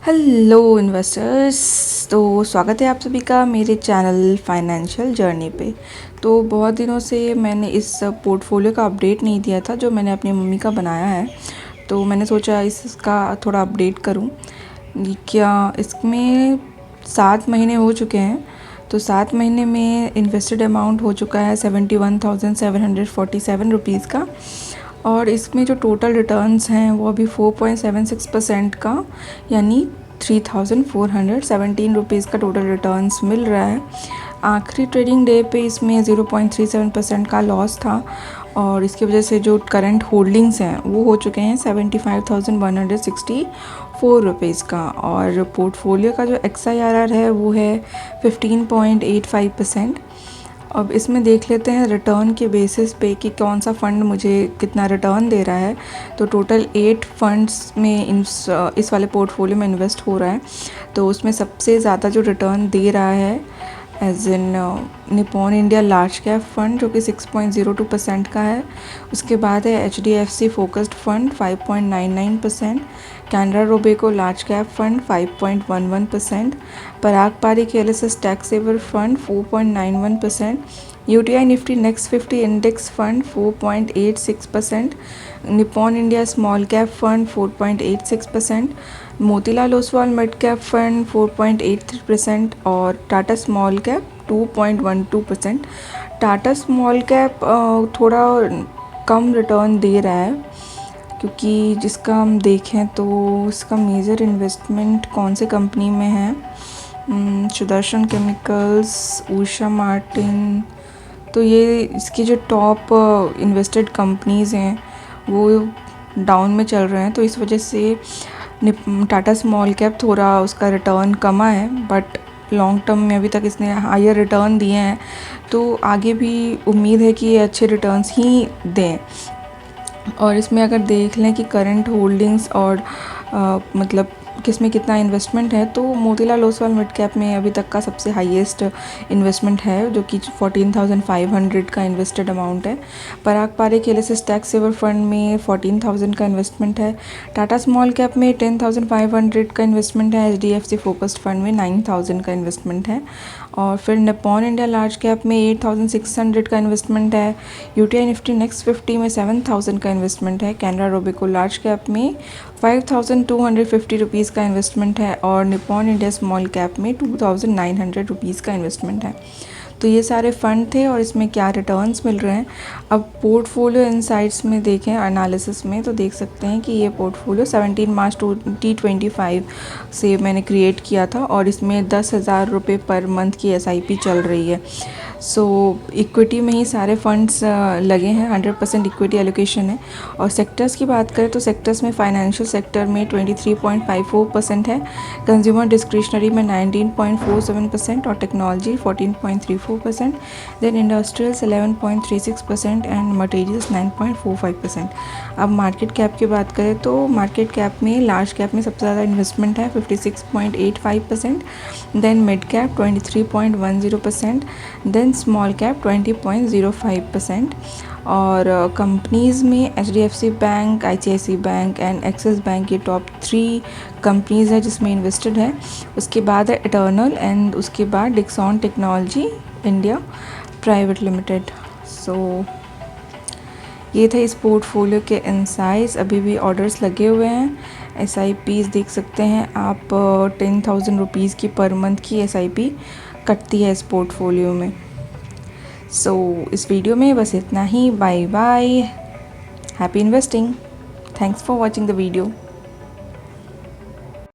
Hello investors. तो स्वागत है आप सभी का मेरे चैनल फाइनेंशियल जर्नी पे। तो बहुत दिनों से मैंने इस पोर्टफोलियो का अपडेट नहीं दिया था जो मैंने अपनी मम्मी का बनाया है, तो मैंने सोचा इसका थोड़ा अपडेट करूं। क्या इसमें 7 महीने हो चुके हैं, तो 7 महीने में इन्वेस्टेड अमाउंट हो चुका है 71,747 रुपीज़ का। और इसमें जो टोटल रिटर्न्स हैं वो अभी 4.76% का, यानी 3,417 रुपीज़ का टोटल रिटर्न्स मिल रहा है। आखिरी ट्रेडिंग डे पे इसमें 0.37% का लॉस था, और इसकी वजह से जो करंट होल्डिंग्स हैं वो हो चुके हैं 75,164 रुपीज़ का। और पोर्टफोलियो का जो XIRR है वो है 15.85%। अब इसमें देख लेते हैं रिटर्न के बेसिस पे कि कौन सा फ़ंड मुझे कितना रिटर्न दे रहा है। तो टोटल 8 फंड्स में इस वाले पोर्टफोलियो में इन्वेस्ट हो रहा है। तो उसमें सबसे ज़्यादा जो रिटर्न दे रहा है as in Nippon India large cap fund जो कि 6.02% का है। उसके बाद है HDFC focused fund 5.99%, Canara Robeco large cap fund 5.11%, Parag Parikh LSS tax saver fund 4.91%, UTI Nifty next 50 index fund 4.86%, Nippon India small cap fund 4.86%, Motilal Oswal mid cap fund 4.83% और Tata small cap 2.12%। Tata small cap थोड़ा कम रिटर्न दे रहा है, क्योंकि जिसका हम देखें तो इसका मेजर इन्वेस्टमेंट कौन से कंपनी में है, सुदर्शन केमिकल्स, उषा मार्टिन। तो ये इसकी जो टॉप इन्वेस्टेड कंपनीज़ हैं वो डाउन में चल रहे हैं, तो इस वजह से टाटा स्मॉल कैप थोड़ा उसका रिटर्न कमा है। बट लॉन्ग टर्म में अभी तक इसने हायर रिटर्न दिए हैं, तो आगे भी उम्मीद है कि ये अच्छे रिटर्न्स ही दें। और इसमें अगर देख लें कि करंट होल्डिंग्स और मतलब किसमें कितना इन्वेस्टमेंट है, तो मोतीलाल ओसवाल मिड कैप में अभी तक का सबसे हाईएस्ट इन्वेस्टमेंट है जो कि 14,500 का इन्वेस्टेड अमाउंट है। Parag Parikh LSS tax saver fund में 14,000 का इन्वेस्टमेंट है। टाटा स्मॉल कैप में 10,500 का इन्वेस्टमेंट है। HDFC फोकस्ड फंड में 9,000 का इन्वेस्टमेंट है। और फिर निपॉन इंडिया लार्ज कैप में 8,600 का इन्वेस्टमेंट है। UTI निफ्टी नेक्स्ट 50 में 7,000 का इन्वेस्टमेंट है। कैनरा रोबेको लार्ज कैप में 5,250 रुपीज़ का इन्वेस्टमेंट है। और निपॉन इंडिया स्मॉल कैप में 2,900 रुपीज़ का इन्वेस्टमेंट है। तो ये सारे फ़ंड थे और इसमें क्या रिटर्न्स मिल रहे हैं। अब पोर्टफोलियो इनसाइट्स में देखें, एनालिसिस में, तो देख सकते हैं कि ये पोर्टफोलियो 17 मार्च 2025 से मैंने क्रिएट किया था, और इसमें 10,000 रुपये पर मंथ की SIP चल रही है। सो इक्विटी में ही सारे फंड्स लगे हैं, 100% इक्विटी एलोकेशन है। और सेक्टर्स की बात करें तो सेक्टर्स में फाइनेंशियल सेक्टर में 23.54% है, कंज्यूमर डिस्क्रिशनरी में 19.47% और technology 14.34%, then industrials 11.36% and materials 9.45%। अब मार्केट कैप की बात करें तो मार्केट कैप में लार्ज कैप में सबसे ज़्यादा इन्वेस्टमेंट है 56.85%, then mid cap 23.10%, then small cap 20.05%। और कंपनीज़ में HDFC bank, ICICI bank and Axis bank ये टॉप 3 कंपनीज़ है जिसमें इन्वेस्टेड है। उसके बाद है इटर्नल एंड उसके बाद Dixon technology India private limited. So ये थे इस पोर्टफोलियो के इनसाइट्स। अभी भी ऑर्डर्स लगे हुए हैं। SIPs देख सकते हैं आप, 10,000 रुपीज़ की पर मंथ की SIP कटती है इस पोर्टफोलियो में। सो इस वीडियो में बस इतना ही। Bye bye, happy investing, thanks for watching the video.